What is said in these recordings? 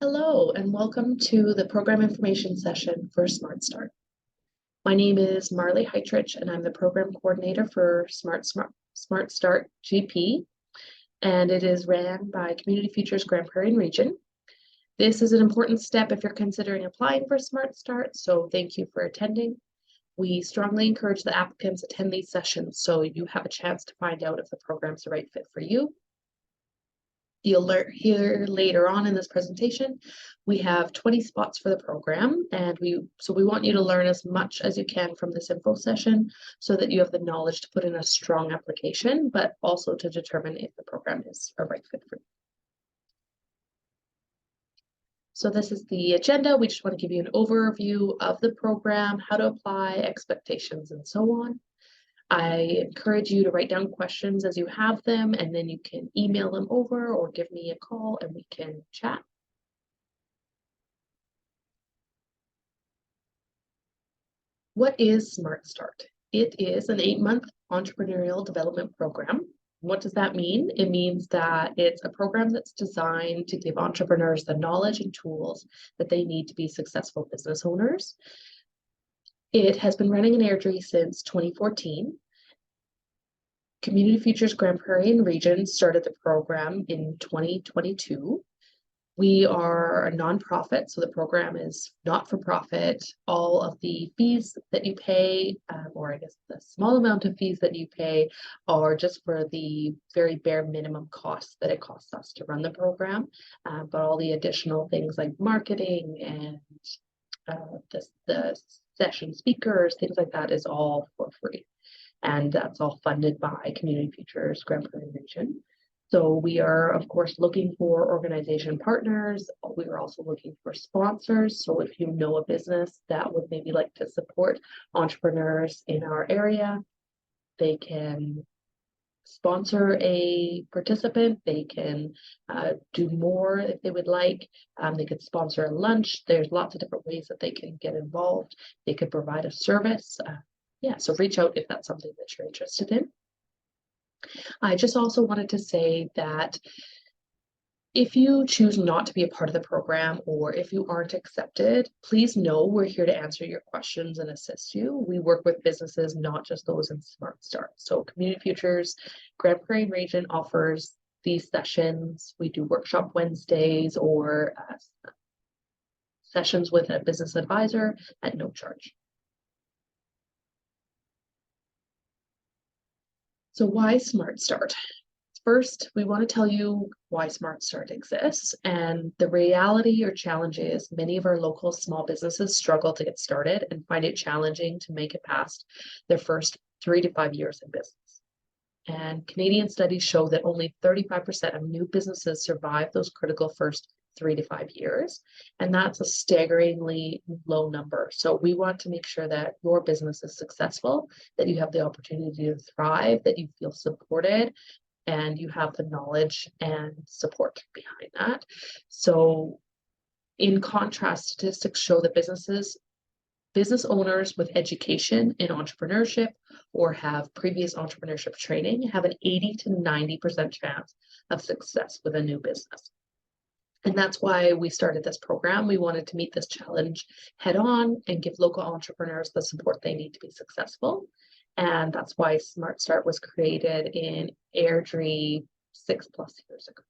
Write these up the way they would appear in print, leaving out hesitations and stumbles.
Hello, and welcome to the program information session for SmartstArt. My name is Marley Heitrich, and I'm the program coordinator for SmartstArt GP, and it is ran by Community Futures Grand Prairie and Region. This is an important step if you're considering applying for SmartstArt, so thank you for attending. We strongly encourage the applicants attend these sessions so you have a chance to find out if the program's the right fit for you. You'll hear later on in this presentation, we have 20 spots for the program, and we want you to learn as much as you can from this info session so that you have the knowledge to put in a strong application, but also to determine if the program is a right fit for you. So this is the agenda. We just want to give you an overview of the program, how to apply, expectations, and so on. I encourage you to write down questions as you have them, and then you can email them over or give me a call and we can chat. What is SmartstArt? It is an 8-month entrepreneurial development program. What does that mean? It means that it's a program that's designed to give entrepreneurs the knowledge and tools that they need to be successful business owners. It has been running in Airdrie since 2014. Community Futures Grand Prairie and Region started the program in 2022. We are a nonprofit, so the program is not for profit. All of the fees that you pay, or I guess the small amount of fees that you pay, are just for the very bare minimum costs that it costs us to run the program. But all the additional things like marketing and the session speakers, things like that is all for free. And that's all funded by Community Futures Grand Prairie Region. So we are, of course, looking for organization partners. We are also looking for sponsors. So if you know a business that would maybe like to support entrepreneurs in our area, they can sponsor a participant. They can do more if they would like. They could sponsor a lunch. There's lots of different ways that they can get involved. They could provide a service. So reach out if that's something that you're interested in. I just also wanted to say that if you choose not to be a part of the program or if you aren't accepted, please know we're here to answer your questions and assist you. We work with businesses, not just those in SmartstArt. So Community Futures Grand Prairie Region offers these sessions. We do workshop Wednesdays or sessions with a business advisor at no charge. So why SmartstArt? First, we want to tell you why SmartstArt exists, and the reality or challenge is many of our local small businesses struggle to get started and find it challenging to make it past their first 3 to 5 years in business. And Canadian studies show that only 35% of new businesses survive those critical first 3 to 5 years, and that's a staggeringly low number. So we want to make sure that your business is successful, that you have the opportunity to thrive, that you feel supported, and you have the knowledge and support behind that. So in contrast, statistics show that business owners with education in entrepreneurship or have previous entrepreneurship training have an 80 to 90% chance of success with a new business. And that's why we started this program. We wanted to meet this challenge head on and give local entrepreneurs the support they need to be successful. And that's why SmartstArt was created in Airdrie 6+ years ago.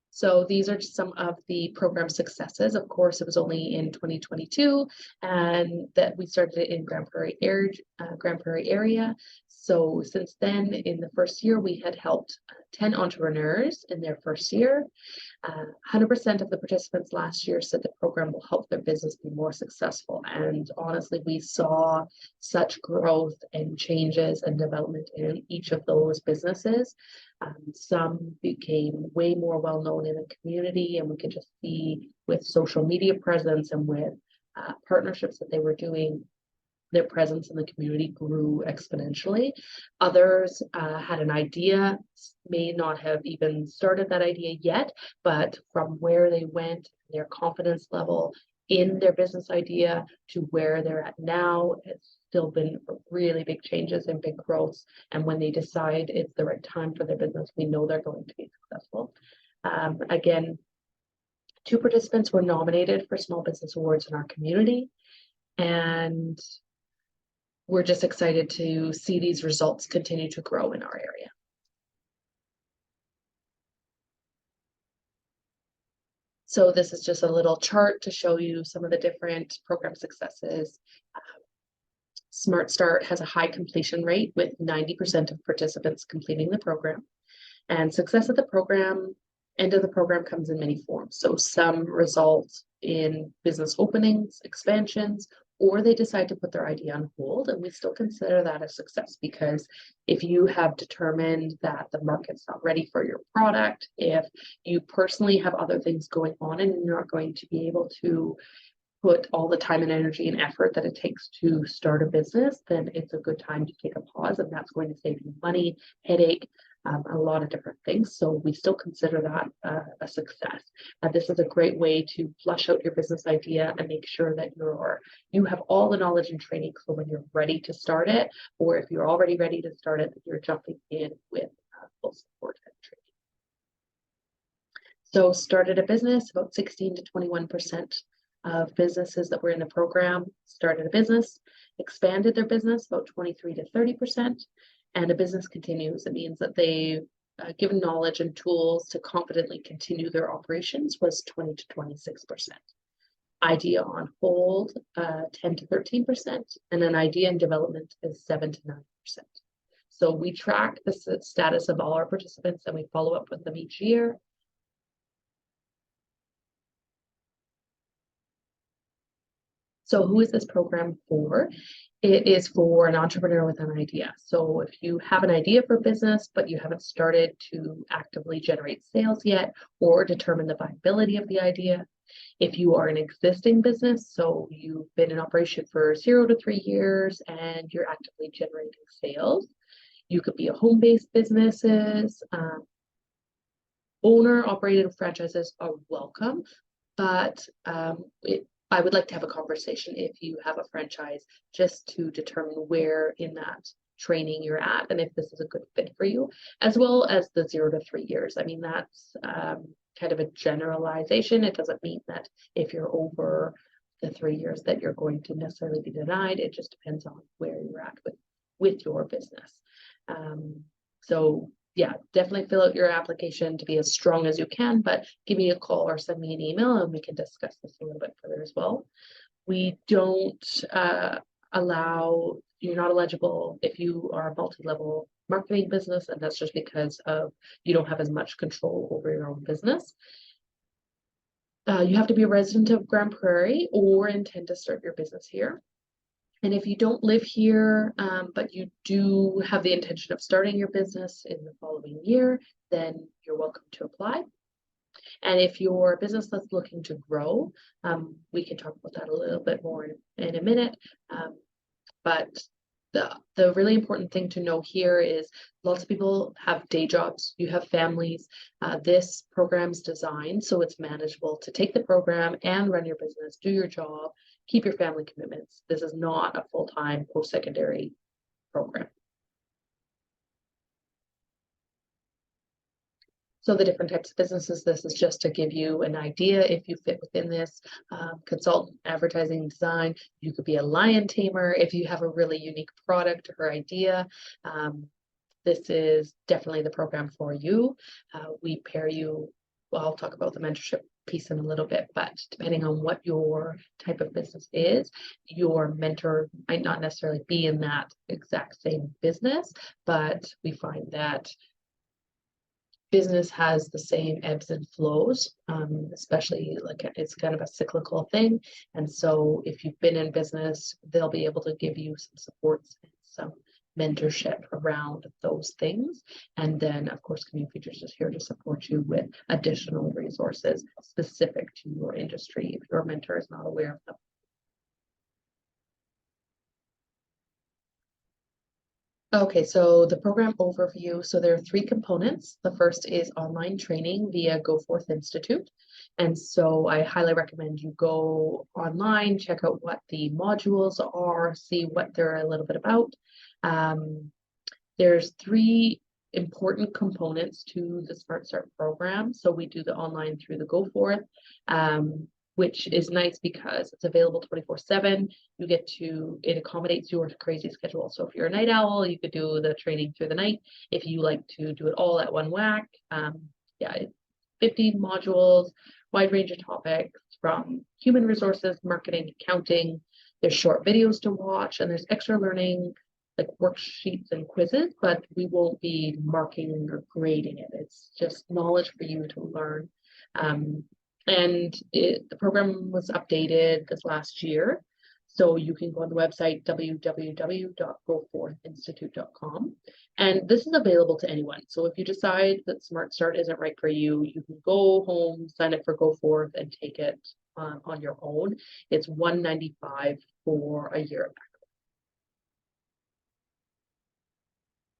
So these are just some of the program successes. Of course, it was only in 2022 and that we started it in Grand Prairie area. So since then, in the first year, we had helped 10 entrepreneurs in their first year. 100% of the participants last year said the program will help their business be more successful. And honestly, we saw such growth and changes and development in each of those businesses. Some became way more well-known in the community, and we could just see with social media presence and with partnerships that they were doing, their presence in the community grew exponentially. Others had an idea, may not have even started that idea yet, but from where they went, their confidence level in their business idea to where they're at now, it's still been really big changes and big growths. And when they decide it's the right time for their business, we know they're going to be successful. Again, 2 participants were nominated for Small Business Awards in our community, and we're just excited to see these results continue to grow in our area. So this is just a little chart to show you some of the different program successes. SMARTstart has a high completion rate with 90% of participants completing the program. And success of the program, end of the program, comes in many forms. So some result in business openings, expansions, or they decide to put their idea on hold, and we still consider that a success, because if you have determined that the market's not ready for your product, if you personally have other things going on and you're not going to be able to put all the time and energy and effort that it takes to start a business, then it's a good time to take a pause, and that's going to save you money, headache, a lot of different things. So we still consider that a success. This is a great way to flush out your business idea and make sure that you have all the knowledge and training, so when you're ready to start it, or if you're already ready to start it, you're jumping in with full support and training. So started a business, about 16 to 21% of businesses that were in the program started a business, expanded their business about 23 to 30%, and a business continues. It means that they've given knowledge and tools to confidently continue their operations was 20 to 26%. Idea on hold, 10 to 13%, and an idea in development is 7 to 9%. So we track the status of all our participants and we follow up with them each year. So who is this program for? It is for an entrepreneur with an idea. So if you have an idea for business, but you haven't started to actively generate sales yet or determine the viability of the idea, if you are an existing business, so you've been in operation for 0 to 3 years and you're actively generating sales, you could be a home-based businesses, owner-operated franchises are welcome, but I would like to have a conversation if you have a franchise, just to determine where in that training you're at and if this is a good fit for you, as well as the 0 to 3 years. I mean, that's kind of a generalization. It doesn't mean that if you're over the 3 years that you're going to necessarily be denied. It just depends on where you're at with your business. So yeah, definitely fill out your application to be as strong as you can, but give me a call or send me an email and we can discuss this a little bit further as well. We don't allow, you're not eligible if you are a multi-level marketing business, and that's just because of you don't have as much control over your own business. You have to be a resident of Grand Prairie or intend to start your business here. And if you don't live here, but you do have the intention of starting your business in the following year, then you're welcome to apply. And if your business that's looking to grow, we can talk about that a little bit more in a minute. But the really important thing to know here is lots of people have day jobs, you have families. This program's designed so it's manageable to take the program and run your business, do your job, keep your family commitments. This is not a full-time post-secondary program. So the different types of businesses, this is just to give you an idea if you fit within this. Consultant, advertising, design, you could be a lion tamer if you have a really unique product or idea. This is definitely the program for you. We pair you, well, I'll talk about the mentorship piece in a little bit, but depending on what your type of business is, your mentor might not necessarily be in that exact same business, but we find that business has the same ebbs and flows, especially like it's kind of a cyclical thing. And so if you've been in business, they'll be able to give you some supports and some mentorship around those things. And then of course, Community Features is here to support you with additional resources specific to your industry if your mentor is not aware of them. Okay, so the program overview. So there are three components. The first is online training via Go Forth Institute. And so I highly recommend you go online, check out what the modules are, see what they're a little bit about. Um, there's three important components to the SMARTstart program. So we do the online through the Go Forth, which is nice because it's available 24/7. You get to, it accommodates your crazy schedule. So if you're a night owl, you could do the training through the night. If you like to do it all at one whack, yeah, 15 modules, wide range of topics from human resources, marketing, accounting. There's short videos to watch, and there's extra learning like worksheets and quizzes, but we won't be marking or grading it. It's just knowledge for you to learn. Um, and the program was updated this last year. So you can go on the website www.goforthinstitute.com. And this is available to anyone. So if you decide that SMARTstart isn't right for you, you can go home, sign up for Go Forth, and take it on your own. It's $195 for a year.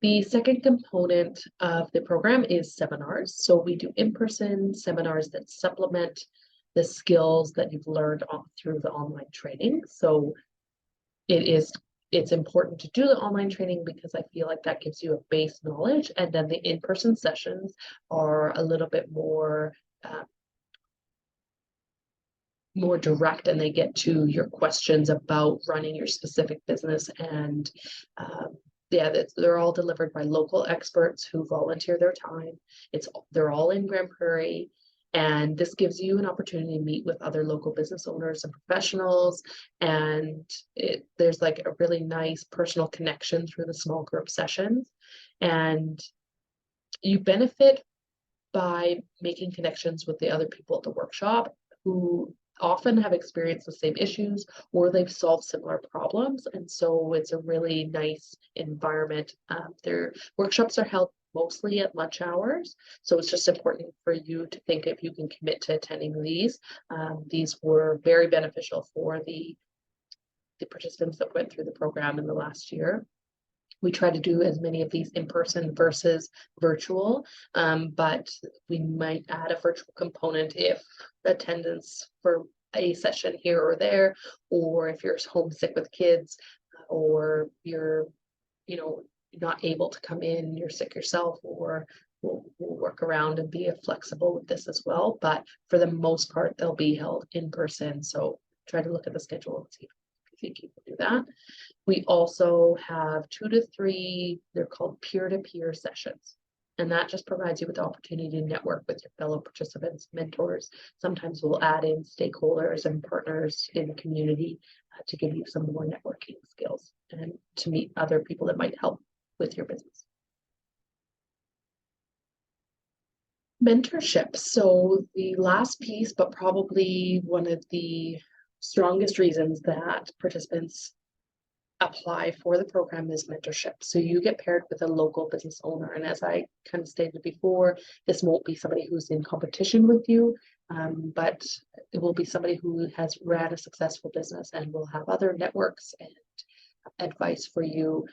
The second component of the program is seminars. So we do in-person seminars that supplement the skills that you've learned through the online training. So it's important to do the online training because I feel like that gives you a base knowledge, and then the in-person sessions are a little bit more more direct, and they get to your questions about running your specific business. And yeah, they're all delivered by local experts who volunteer their time. They're all in Grand Prairie, and this gives you an opportunity to meet with other local business owners and professionals. And there's like a really nice personal connection through the small group sessions, and you benefit by making connections with the other people at the workshop who often have experienced the same issues or they've solved similar problems. And so it's a really nice environment. Their workshops are held mostly at lunch hours. So it's just important for you to think if you can commit to attending these. These were very beneficial for the participants that went through the program in the last year. We try to do as many of these in person versus virtual, but we might add a virtual component if attendance for a session here or there, or if you're homesick with kids, or you're, not able to come in, you're sick yourself, or we'll work around and be flexible with this as well. But for the most part, they'll be held in person. So try to look at the schedule and see if you think you can do that. We also have 2 to 3, they're called peer-to-peer sessions. And that just provides you with the opportunity to network with your fellow participants, mentors. Sometimes we'll add in stakeholders and partners in the community to give you some more networking skills and to meet other people that might help with your business. Mentorship. So the last piece, but probably one of the strongest reasons that participants apply for the program is mentorship. So you get paired with a local business owner. And as I kind of stated before, this won't be somebody who's in competition with you, but it will be somebody who has ran a successful business and will have other networks and advice for you.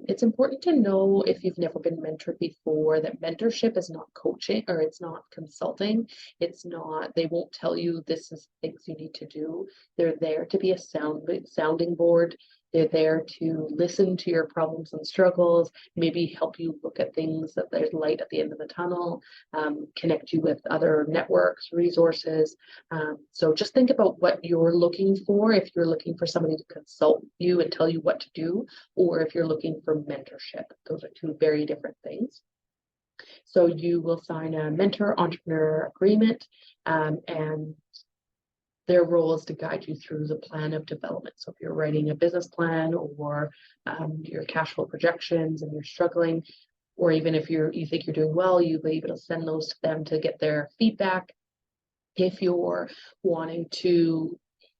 It's important to know, if you've never been mentored before, that mentorship is not coaching or it's not consulting. It's not, they won't tell you this is things you need to do. They're there to be a sounding board. They're there to listen to your problems and struggles, maybe help you look at things that there's light at the end of the tunnel, connect you with other networks, resources. So just think about what you're looking for. If you're looking for somebody to consult you and tell you what to do, or if you're looking for mentorship, those are two very different things. So you will sign a mentor entrepreneur agreement, and their role is to guide you through the plan of development. So if you're writing a business plan or your cash flow projections and you're struggling, or even if you think you're doing well, you'll be able to send those to them to get their feedback. If you're wanting to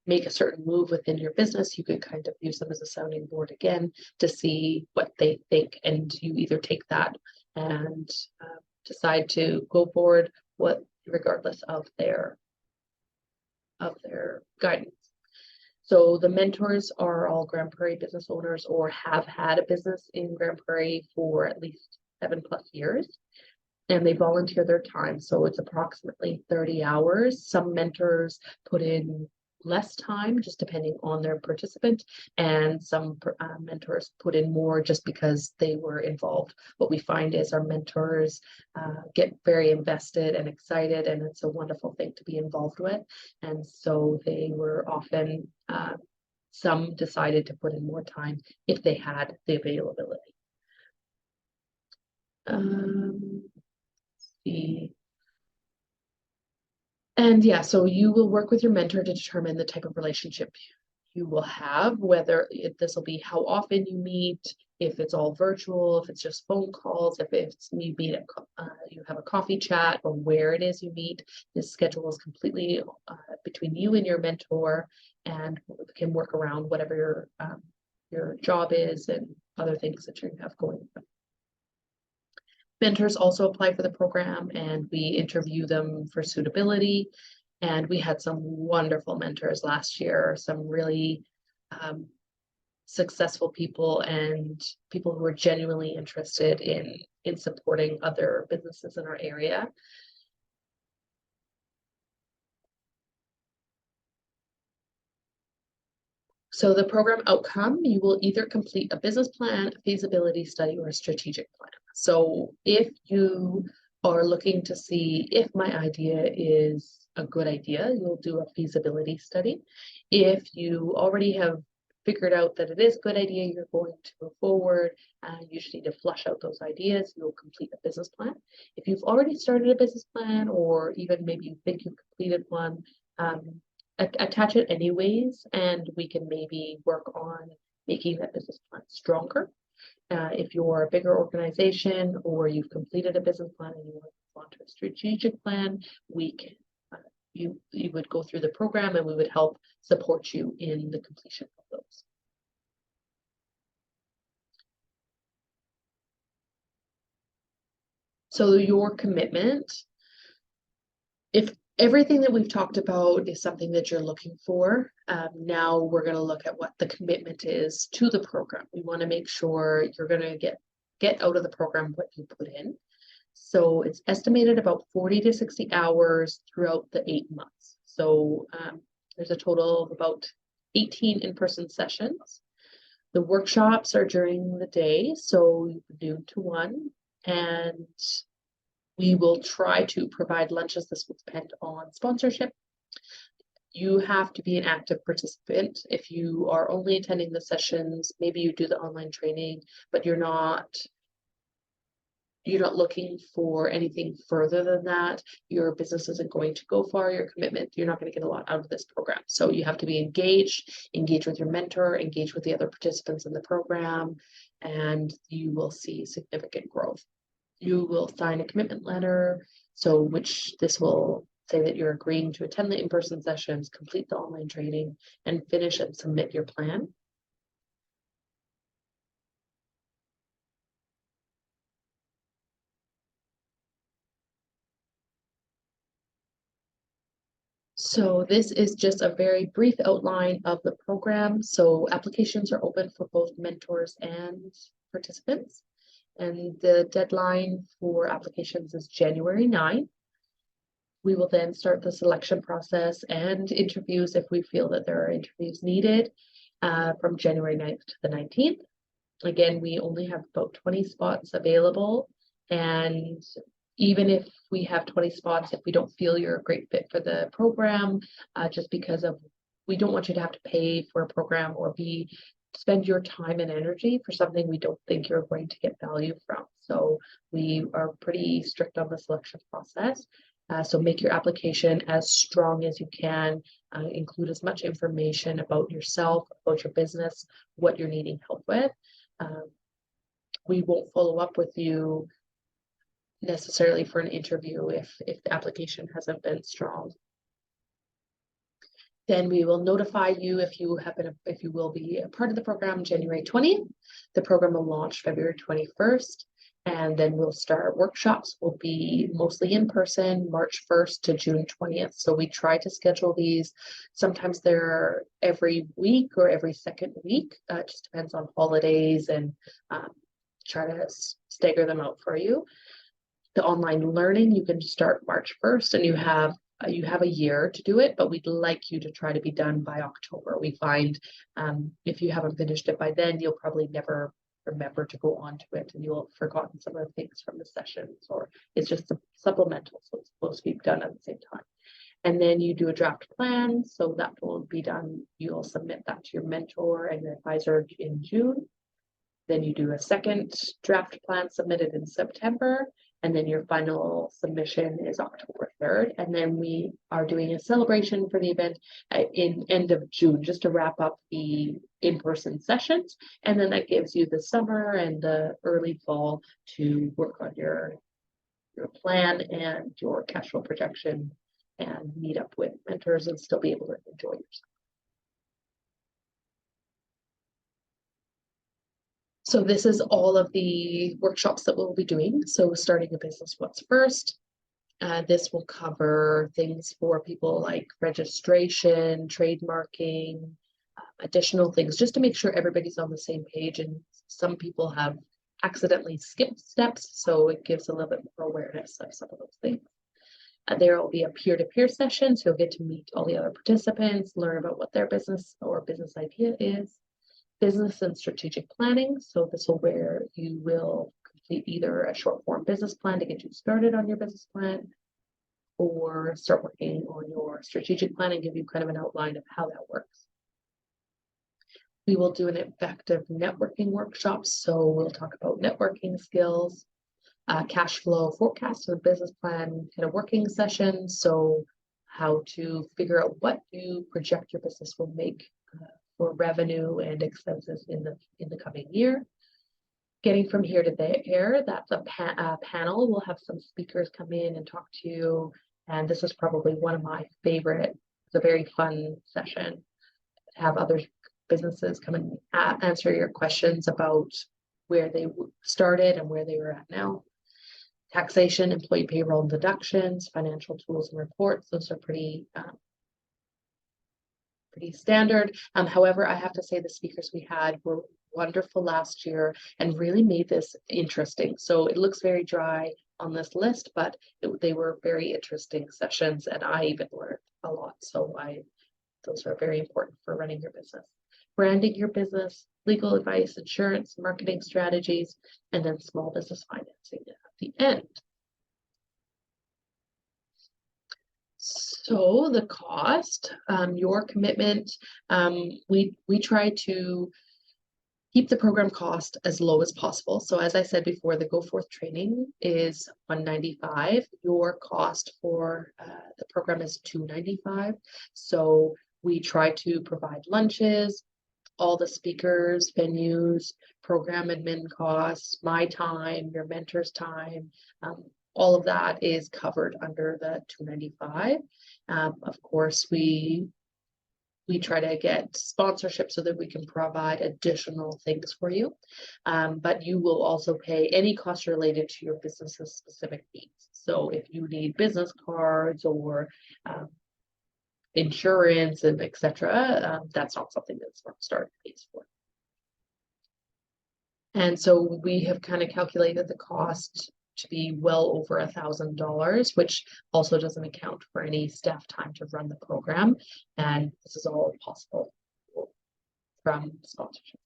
make a certain move within your business, you could kind of use them as a sounding board again to see what they think, and you either take that and decide to go forward regardless of their guidance. So the mentors are all Grand Prairie business owners or have had a business in Grand Prairie for at least 7+ years. And they volunteer their time. So it's approximately 30 hours. Some mentors put in less time, just depending on their participant, and some mentors put in more just because they were involved. What we find is our mentors get very invested and excited, and it's a wonderful thing to be involved with. And so they were often, some decided to put in more time if they had the availability. And yeah, so you will work with your mentor to determine the type of relationship you will have, whether this will be how often you meet, if it's all virtual, if it's just phone calls, if it's you meet you have a coffee chat, or where it is you meet. This schedule is completely between you and your mentor, and can work around whatever your job is and other things that you have going on. Mentors also apply for the program, and we interview them for suitability. And we had some wonderful mentors last year, some really successful people and people who are genuinely interested in supporting other businesses in our area. So the program outcome, you will either complete a business plan, a feasibility study, or a strategic plan. So if you are looking to see if my idea is a good idea, you'll do a feasibility study. If you already have figured out that it is a good idea, you're going to move forward, and you just need to flush out those ideas, you'll complete a business plan. If you've already started a business plan, or even maybe you think you've completed one, attach it anyways, and we can maybe work on making that business plan stronger. If you're a bigger organization, or you've completed a business plan and you want to move on to a strategic plan, we can you would go through the program, and we would help support you in the completion of those. So your commitment, if everything that we've talked about is something that you're looking for, now we're going to look at what the commitment is to the program. We want to make sure you're going to get out of the program what you put in. So it's estimated about 40 to 60 hours throughout the 8 months. So there's a total of about 18 in-person sessions. The workshops are during the day, so noon to 1, and we will try to provide lunches. This will depend on sponsorship. You have to be an active participant. If you are only attending the sessions, maybe you do the online training, but you're not looking for anything further than that, your business isn't going to go far, your commitment, you're not going to get a lot out of this program. So you have to be engage with your mentor, engage with the other participants in the program, and you will see significant growth. You will sign a commitment letter, this will say that you're agreeing to attend the in-person sessions, complete the online training, and finish and submit your plan. So this is just a very brief outline of the program. So applications are open for both mentors and participants. And the deadline for applications is January 9th. We will then start the selection process and interviews if we feel that there are interviews needed from January 9th to the 19th. Again, we only have about 20 spots available, and even if we have 20 spots, if we don't feel you're a great fit for the program, just because we don't want you to have to pay for a program or spend your time and energy for something we don't think you're going to get value from. So we are pretty strict on the selection process. So make your application as strong as you can, include as much information about yourself, about your business, what you're needing help with. We won't follow up with you necessarily for an interview if the application hasn't been strong. Then we will notify you if you will be a part of the program January 20th. The program will launch February 21st. And then we'll start workshops, will be mostly in person, March 1st to June 20th. So we try to schedule these. Sometimes they're every week or every second week. It just depends on holidays, and try to stagger them out for you. The online learning, you can start March 1st, and you have a year to do it, but we'd like you to try to be done by October. We find if you haven't finished it by then, you'll probably never remember to go on to it, and you'll have forgotten some of the things from the sessions, or it's just supplemental, so it's supposed to be done at the same time. And then you do a draft plan, so that will be done. You'll submit that to your mentor and your advisor in June. Then you do a second draft plan submitted in September, and then your final submission is October 3rd. And then we are doing a celebration for the event in end of June, just to wrap up the in-person sessions. And then that gives you the summer and the early fall to work on your plan and your cash flow projection, and meet up with mentors and still be able to enjoy yourself. So this is all of the workshops that we'll be doing. So starting a business, what's first? This will cover things for people like registration, trademarking, additional things, just to make sure everybody's on the same page. And some people have accidentally skipped steps, so it gives a little bit more awareness of some of those things. There will be a peer-to-peer session, so you'll get to meet all the other participants, learn about what their business or business idea is. Business and strategic planning, so this will where you will complete either a short form business plan to get you started on your business plan, or start working on your strategic plan and give you kind of an outline of how that works. We will do an effective networking workshop, so we'll talk about networking skills, cash flow forecast and business plan kind of working session, so how to figure out what you project your business will make for revenue and expenses in the coming year. Getting from here to there, that's a panel. We'll have some speakers come in and talk to you, and this is probably one of my favorite. It's a very fun session. Have other businesses come and answer your questions about where they started and where they were at now. Taxation, employee payroll and deductions, financial tools and reports. Those are pretty standard. However, I have to say the speakers we had were wonderful last year and really made this interesting. So it looks very dry on this list, but they were very interesting sessions, and I even learned a lot. So those are very important for running your business. Branding your business, legal advice, insurance, marketing strategies, and then small business financing at the end. So the cost, your commitment, we try to keep the program cost as low as possible. So as I said before, the Go Forth training is $195. Your cost for the program is $295. So we try to provide lunches, all the speakers, venues, program admin costs, my time, your mentor's time, all of that is covered under the $295. Of course, we try to get sponsorship so that we can provide additional things for you. But you will also pay any costs related to your business's specific needs. So if you need business cards or insurance and etc., that's not something that SMARTstart pays for. And so we have kind of calculated the cost to be well over $1,000, which also doesn't account for any staff time to run the program. And this is all possible from sponsorship.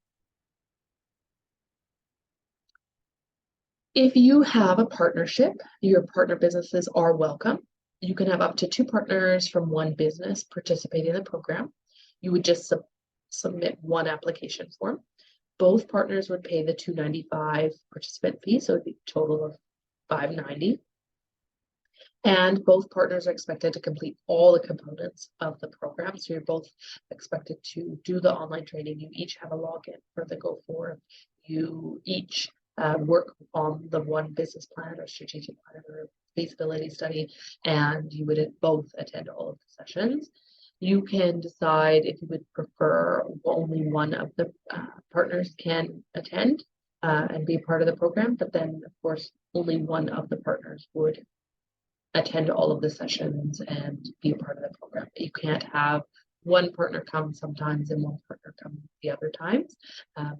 If you have a partnership, your partner businesses are welcome. You can have up to 2 partners from one business participating in the program. You would just submit one application form. Both partners would pay the $295 participant fee, so it'd be a total of $590. And both partners are expected to complete all the components of the program. So you're both expected to do the online training. You each have a login for the Go Forth. You each work on the one business plan or strategic plan or feasibility study, and you would both attend all of the sessions. You can decide if you would prefer only one of the partners can attend. and be a part of the program, but then of course only one of the partners would attend all of the sessions and be a part of the program. You can't have one partner come sometimes and one partner come the other times. If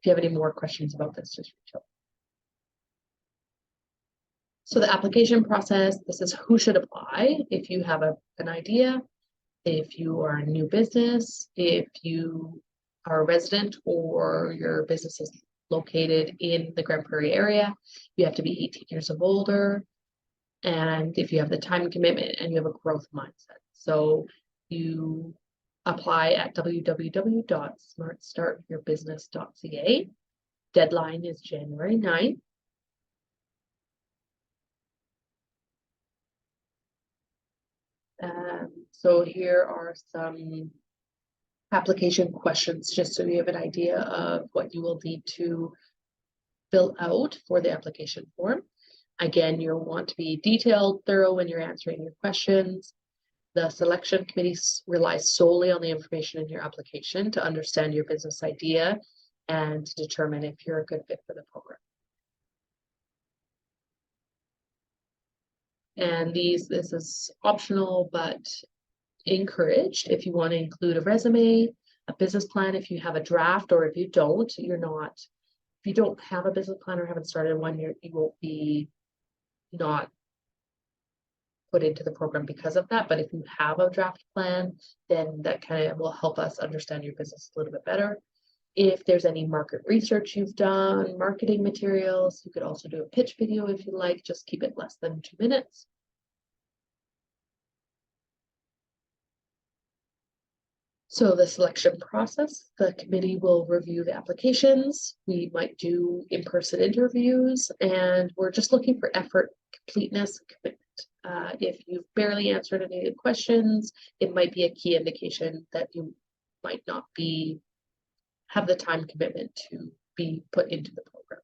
you have any more questions about this, just reach out. So the application process, this is who should apply. If you have an idea, if you are a new business, if you are a resident or your business is located in the Grand Prairie area, you have to be 18 years of older. And if you have the time commitment and you have a growth mindset. So you apply at www.smartstartyourbusiness.ca. Deadline is January 9th. So here are some application questions, just so you have an idea of what you will need to fill out for the application form. Again, you'll want to be detailed, thorough when you're answering your questions. The selection committee relies solely on the information in your application to understand your business idea and to determine if you're a good fit for the program. And this is optional, but encouraged. If you want to include a resume, a business plan, if you have a draft, or if you don't, if you don't have a business plan or haven't started one, you won't be not put into the program because of that. But if you have a draft plan, then that kind of will help us understand your business a little bit better. If there's any market research you've done, marketing materials, you could also do a pitch video if you like, just keep it less than 2 minutes. So the selection process, the committee will review the applications. We might do in-person interviews, and we're just looking for effort, completeness, commitment. If you've barely answered any of the questions, it might be a key indication that you might not have the time commitment to be put into the program.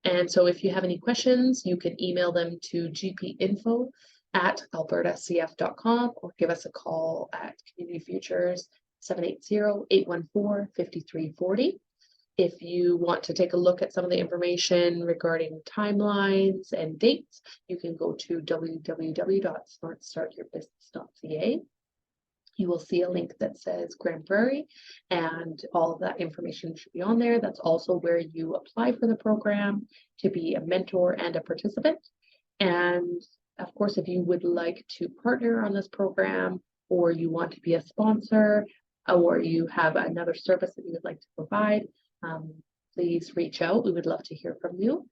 And so if you have any questions, you can email them to gpinfo@albertacf.com or give us a call at Community Futures 780-814-5340. If you want to take a look at some of the information regarding timelines and dates, you can go to www.smartstartyourbusiness.ca. You will see a link that says Grand Prairie, and all of that information should be on there. That's also where you apply for the program to be a mentor and a participant. And of course, if you would like to partner on this program, or you want to be a sponsor, or you have another service that you would like to provide, please reach out. We would love to hear from you.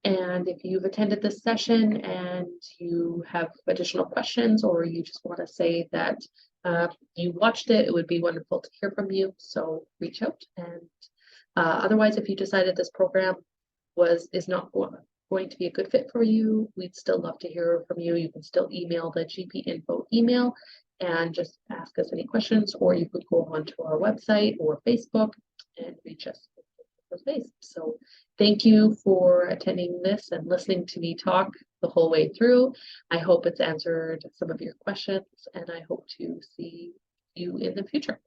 And if you've attended this session and you have additional questions, or you just want to say that you watched it, it would be wonderful to hear from you. So reach out. And otherwise, if you decided this program is not going to be a good fit for you, we'd still love to hear from you. You can still email the GP Info email and just ask us any questions, or you could go onto our website or Facebook and reach us. So thank you for attending this and listening to me talk the whole way through. I hope it's answered some of your questions, and I hope to see you in the future.